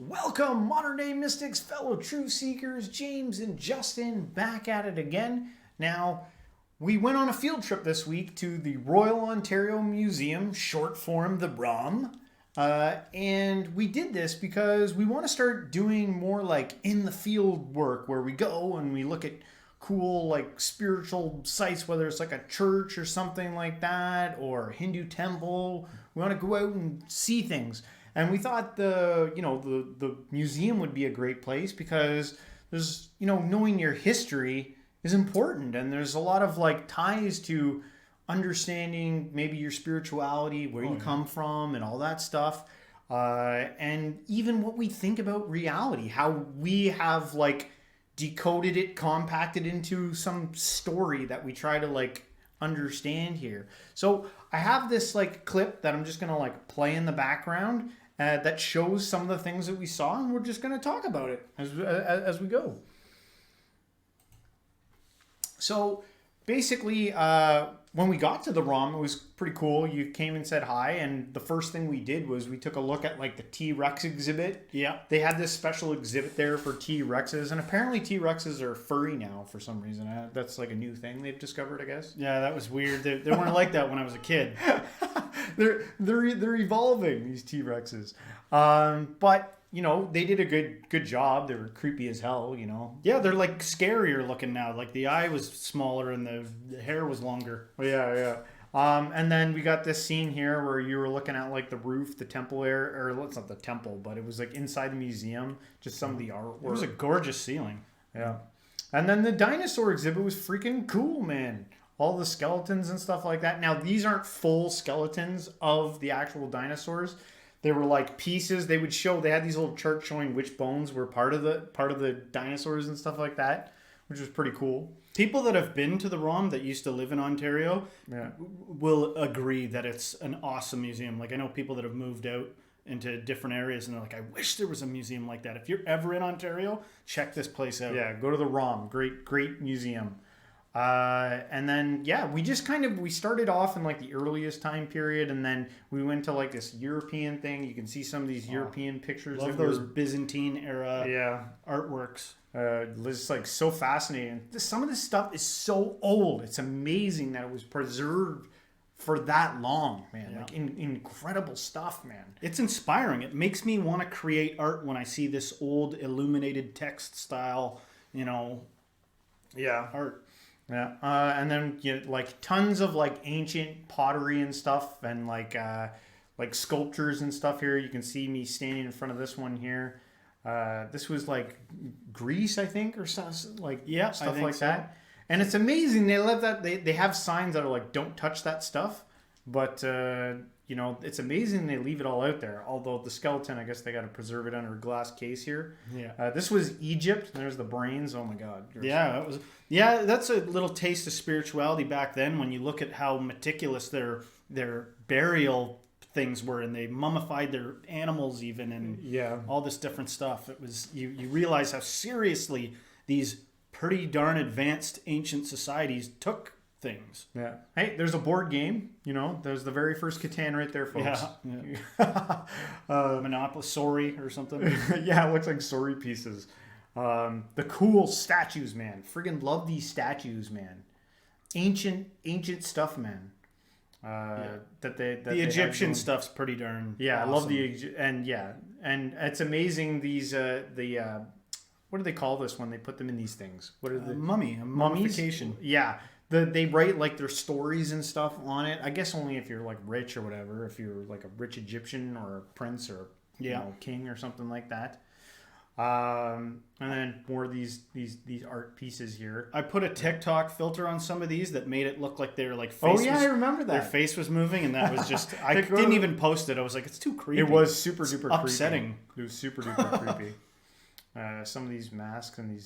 Welcome, modern day mystics, fellow truth seekers, James and Justin, back at it again. Now, we went on a field trip this week to the Royal Ontario Museum, short form the R.O.M. And we did this because we want to start doing more like in the field work where we go and we look at cool like spiritual sites, whether it's like a church or something like that, or a Hindu temple. We want to go out and see things. And we thought the museum would be a great place because there's, knowing your history is important. And there's a lot of like ties to understanding maybe your spirituality, where you come from and all that stuff. And even what we think about reality, how we have like decoded it, compacted into some story that we try to like understand here. So I have this like clip that I'm just going to like play in the background that shows some of the things that we saw, and we're just going to talk about it as we go. So basically, when we got to the R.O.M, it was pretty cool. You came and said hi, and the first thing we did was we took a look at like the T-Rex exhibit. Yeah. They had this special exhibit there for T-Rexes, and apparently T-Rexes are furry now for some reason. That's like a new thing they've discovered, I guess. Yeah, that was weird. They weren't like that when I was a kid. They're evolving, these T-Rexes. But they did a good job. They were creepy as hell, Yeah, they're like scarier looking now. Like the eye was smaller and the hair was longer. Yeah. And then we got this scene here where you were looking at like the roof, the temple area, or it's not the temple, but it was like inside the museum, just some of the artwork. It was a gorgeous ceiling. Yeah. And then the dinosaur exhibit was freaking cool, man. All the skeletons and stuff like that. Now, these aren't full skeletons of the actual dinosaurs. They were like pieces. They had these little charts showing which bones were part of the dinosaurs and stuff like that, which was pretty cool. People that have been to the R.O.M that used to live in Ontario will agree that it's an awesome museum. Like I know people that have moved out into different areas and they're like, I wish there was a museum like that. If you're ever in Ontario, check this place out. Yeah, go to the R.O.M. Great museum. And then, we started off in like the earliest time period, and then we went to like this European thing. You can see some of these European pictures. Love those Byzantine era artworks. It's like so fascinating. Some of this stuff is so old. It's amazing that it was preserved for that long, man. Yeah. Like incredible stuff, man. It's inspiring. It makes me want to create art when I see this old illuminated text style, art. Yeah, and then like tons of like ancient pottery and stuff, and like sculptures and stuff here. You can see me standing in front of this one here. This was like Greece, I think, or something like stuff like that. And it's amazing. They love that they have signs that are like don't touch that stuff, but it's amazing they leave it all out there. Although the skeleton, I guess they got to preserve it under a glass case here. Yeah. This was Egypt. There's the brains. Oh my God. Yeah, that's a little taste of spirituality back then. When you look at how meticulous their burial things were, and they mummified their animals even, and all this different stuff. It was you realize how seriously these pretty darn advanced ancient societies took things. Yeah. Hey, there's a board game. There's the very first Catan right there, folks. Yeah. Monopoly, Sorry, or something. Yeah, it looks like Sorry pieces. The cool statues, man. Friggin' love these statues, man. Ancient stuff, man. The Egyptian stuff's pretty darn. Yeah, awesome. I love and it's amazing. These what do they call this when they put them in these things? What are the mummification? Yeah. They write like their stories and stuff on it. I guess only if you're like rich or whatever. If you're like a rich Egyptian or a prince or king or something like that. And then more of these art pieces here. I put a TikTok filter on some of these that made it look like their like face. Oh yeah, I remember that. Their face was moving, and that was just I didn't even post it. I was like, it's too creepy. It was super duper upsetting. Creepy. It was super duper creepy. Some of these masks and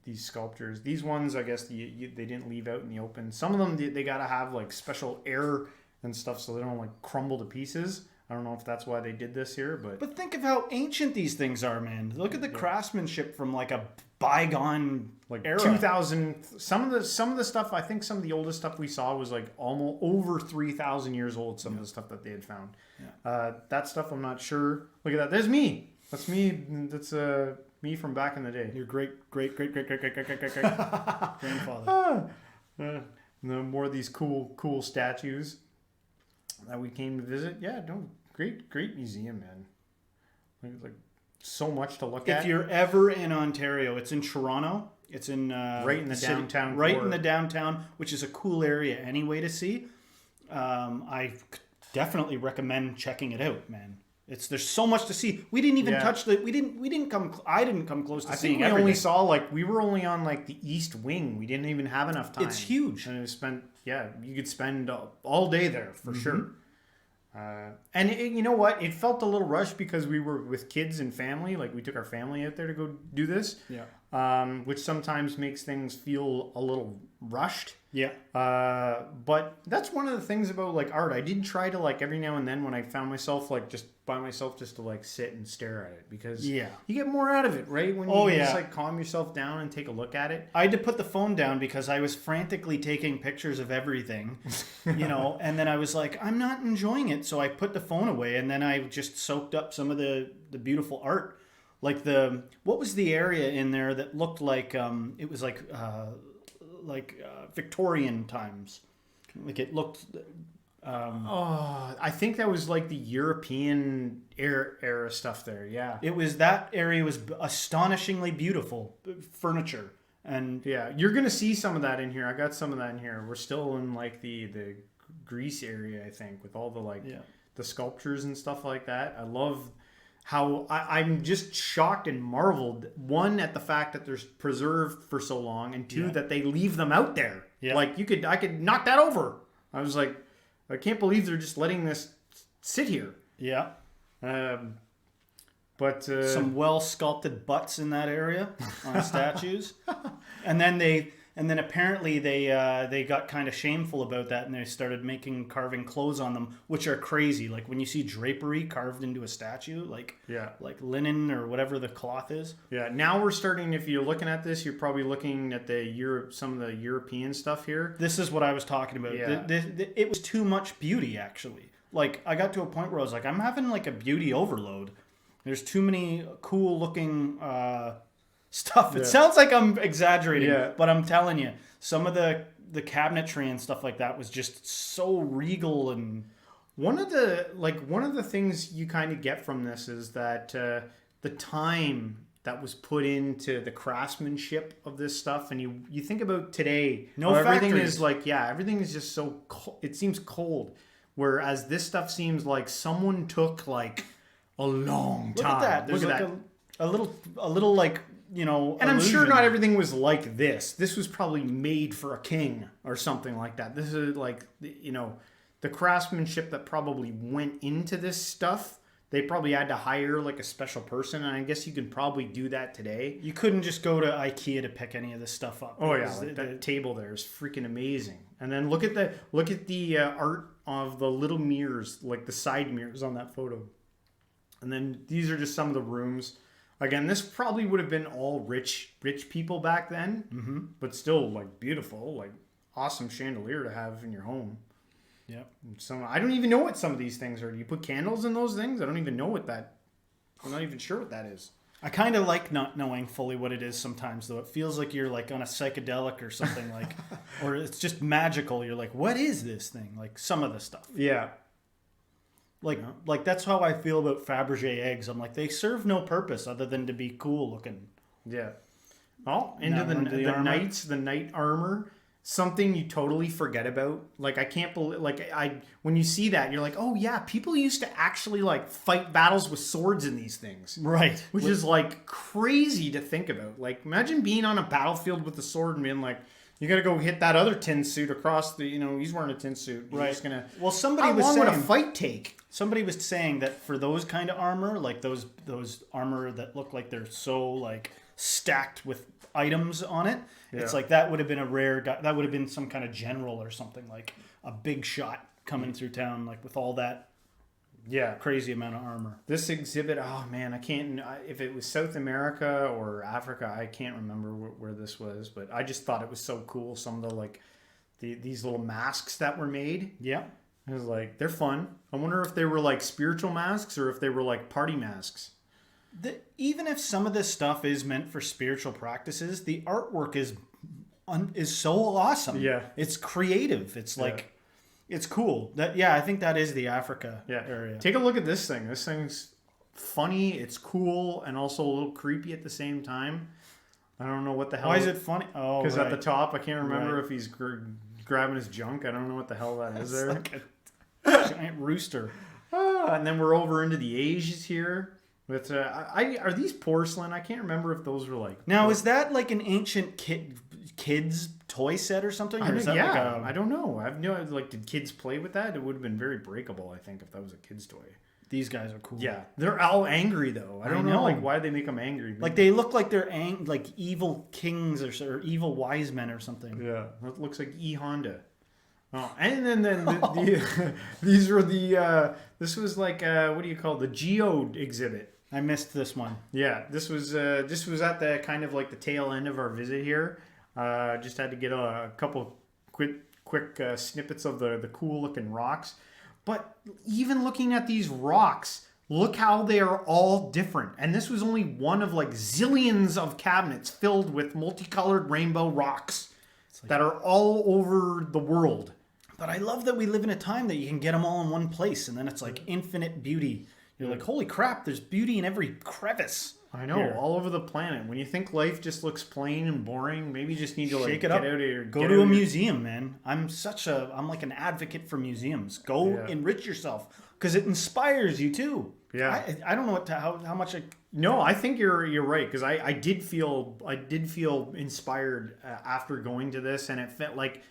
these sculptures. These ones, I guess, they didn't leave out in the open. Some of them they gotta have like special air and stuff so they don't like crumble to pieces. I don't know if that's why they did this here, but think of how ancient these things are, man. Look at the craftsmanship from like a bygone era. 2000. Some of the stuff, I think some of the oldest stuff we saw was like almost over 3,000 years old. Some of the stuff that they had found. Yeah. That stuff I'm not sure. Look at that. There's me. That's me. That's me from back in the day. Your great grandfather. No more of these cool statues that we came to visit. Yeah, no, great museum, man. Like so much to look at. If you're ever in Ontario, it's in Toronto. It's in right in the downtown, right in the downtown, which is a cool area anyway to see. I definitely recommend checking it out, man. There's so much to see. We didn't even touch the. We didn't come. I didn't come close to seeing everything. Only saw we were only on the east wing. We didn't even have enough time. It's huge, and you could spend all day there for sure. And you know what? It felt a little rushed because we were with kids and family. Like we took our family out there to go do this. Yeah. Which sometimes makes things feel a little rushed. Yeah. But that's one of the things about art. I did try to every now and then when I found myself just by myself just to sit and stare at it because you get more out of it, right? When you just calm yourself down and take a look at it. I had to put the phone down because I was frantically taking pictures of everything, and then I was like, I'm not enjoying it. So I put the phone away and then I just soaked up some of the beautiful art. What was the area in there that looked like it was Victorian times? It looked. I think that was the European era stuff there. Yeah, that area was astonishingly beautiful furniture, and you're gonna see some of that in here. I got some of that in here. We're still in the Greece area, I think, with all the sculptures and stuff like that. I love how I'm just shocked and marveled, one, at the fact that they're preserved for so long, and two, that they leave them out there. Yeah. I could knock that over. I was like, I can't believe they're just letting this sit here. Yeah. But some well sculpted butts in that area on statues. And then apparently they got kind of shameful about that and they started carving clothes on them, which are crazy. Like when you see drapery carved into a statue, like linen or whatever the cloth is. Yeah. Now we're starting. If you're looking at this, you're probably looking at some of the European stuff here. This is what I was talking about. Yeah. It was too much beauty, actually. I got to a point where I was like, I'm having a beauty overload. There's too many cool looking stuff. It sounds like I'm exaggerating, but I'm telling you, some of the cabinetry and stuff like that was just so regal. And one of the things you kind of get from this is that the time that was put into the craftsmanship of this stuff, and you think about today, everything is everything is just so cold. It seems cold, whereas this stuff seems like someone took a long time. Look at that. There's a little and I'm sure not everything was like this. This was probably made for a king or something like that. This is the craftsmanship that probably went into this stuff. They probably had to hire a special person, and I guess you can probably do that today. You couldn't just go to IKEA to pick any of this stuff up. Oh yeah, that table there is freaking amazing. And then look at the art of the little mirrors, the side mirrors on that photo. And then these are just some of the rooms. Again, this probably would have been all rich people back then, but still beautiful, awesome chandelier to have in your home. Yeah. I don't even know what some of these things are. Do you put candles in those things? I don't even know I'm not even sure what that is. I kind of like not knowing fully what it is sometimes, though. It feels like you're on a psychedelic or something or it's just magical. You're like, what is this thing? Some of the stuff. Yeah. That's how I feel about Fabergé eggs. I'm like, they serve no purpose other than to be cool looking. Yeah. Well, into the knights, the knight armor, something you totally forget about. I can't believe, when you see that, you're like, oh yeah, people used to actually fight battles with swords in these things. Right. Which is crazy to think about. Imagine being on a battlefield with a sword and being like, you got to go hit that other tin suit across the, he's wearing a tin suit. You're just gonna. Well, somebody how was long saying, would a fight take? Somebody was saying that for those kind of armor, those armor that look like they're so stacked with items on it, it's that would have been a rare guy. That would have been some kind of general or something, a big shot coming through town, with all that. Yeah, crazy amount of armor. This exhibit, oh man, I can't. If it was South America or Africa, I can't remember where this was, but I just thought it was so cool. Some of these little masks that were made. Yeah, it was they're fun. I wonder if they were spiritual masks or if they were party masks. Even if some of this stuff is meant for spiritual practices, the artwork is so awesome. Yeah. It's creative. It's like, it's cool. I think that is the Africa area. Take a look at this thing. This thing's funny, it's cool, and also a little creepy at the same time. I don't know what the hell. Why is it funny? Oh, because at the top, I can't remember if he's grabbing his junk. I don't know what the hell that is there. Like a giant rooster. And then we're over into the Asians here. With are these porcelain? I can't remember if those were like. Now, is that like an ancient kids toy set or something? Or is that like I don't know. I've no like. Did kids play with that? It would have been very breakable, I think, if that was a kid's toy. These guys are cool. Yeah, they're all angry though. I don't know like why they make them angry. Maybe. Like they look like they're like evil kings or evil wise men or something. Yeah, it looks like Honda. Oh, and then these were the this was like what do you call the geode exhibit. I missed this one. Yeah, this was at the kind of like the tail end of our visit here. Just had to get a couple quick snippets of the cool looking rocks. But even looking at these rocks, look how they are all different. And this was only one of like zillions of cabinets filled with multicolored rainbow rocks that are all over the world. But I love that we live in a time that you can get them all in one place, and then it's like infinite beauty. You're like, holy crap, there's beauty in every crevice. I know, all over the planet. When you think life just looks plain and boring, maybe you just need to shake it up. Get out of here. Go to a museum, man. I'm like an advocate for museums. Go enrich yourself because it inspires you too. Yeah, I don't know how much. No, I think you're right because I did feel inspired after going to this, and it felt like.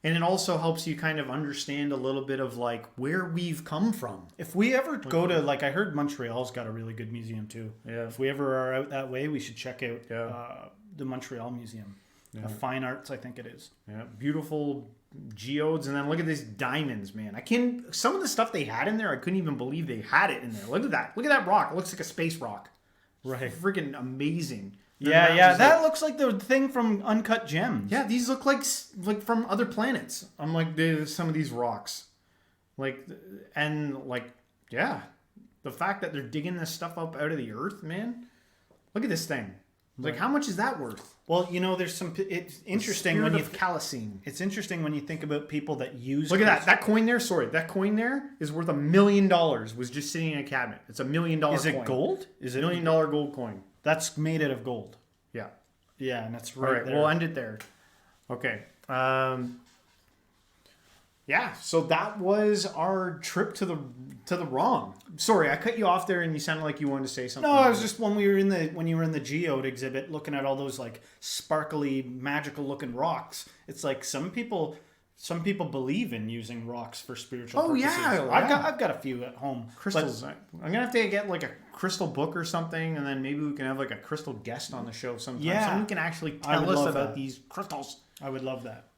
And it also helps you kind of understand a little bit of like where we've come from. If we ever go to I heard Montreal's got a really good museum too. Yeah. If we ever are out that way, we should check out the Montreal Museum of Fine Arts. I think it is. Yeah, beautiful geodes, and then look at these diamonds, man. Some of the stuff they had in there, I couldn't even believe they had it in there. Look at that rock. It looks like a space rock. Right. Freaking amazing. That looks like the thing from Uncut Gems. Yeah, these look like from other planets. I'm like some of these rocks, the fact that they're digging this stuff up out of the earth, man. Look at this thing. Like, how much is that worth? Well, there's some. It's interesting when you Calcine. It's interesting when you think about people that use. Look at that coin there. Sorry, that coin there is worth $1 million. Was just sitting in a cabinet. It's $1 million. Is it gold? Is it $1 million gold coin? That's made out of gold. Yeah. Yeah, and that's right. All right, there. We'll end it there. Okay. So that was our trip to the R.O.M. Sorry, I cut you off there, and you sounded like you wanted to say something. No, I was just when you were in the geode exhibit, looking at all those like sparkly, magical looking rocks. It's like some people believe in using rocks for spiritual purposes. Yeah. I've got a few at home. Crystals. I'm gonna have to get like a crystal book or something, and then maybe we can have like a crystal guest on the show sometime. Yeah. Someone can actually tell us about these crystals. I would love that.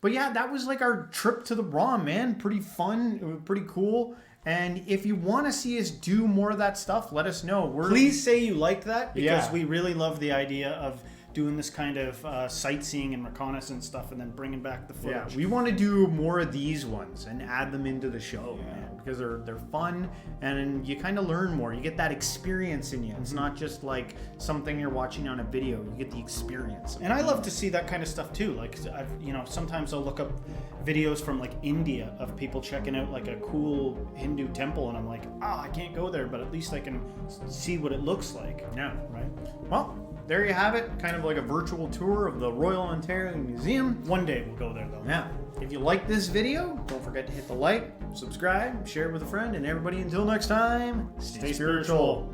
But yeah, that was like our trip to the R.O.M, man. Pretty fun. It was pretty cool. And if you want to see us do more of that stuff, let us know. Please say you liked that because we really love the idea of doing this kind of sightseeing and reconnaissance stuff and then bringing back the footage. Yeah, we want to do more of these ones and add them into the show, man, because they're fun and you kind of learn more. You get that experience in you. It's not just like something you're watching on a video. You get the experience. And I love to see that kind of stuff too. Like, sometimes I'll look up videos from like India of people checking out like a cool Hindu temple, and I'm like, I can't go there, but at least I can see what it looks like. Yeah. Right? Well, there you have it. Kind of like a virtual tour of the Royal Ontario Museum. One day we'll go there though. Yeah. If you like this video, don't forget to hit the like, subscribe, share it with a friend, and everybody until next time, stay spiritual.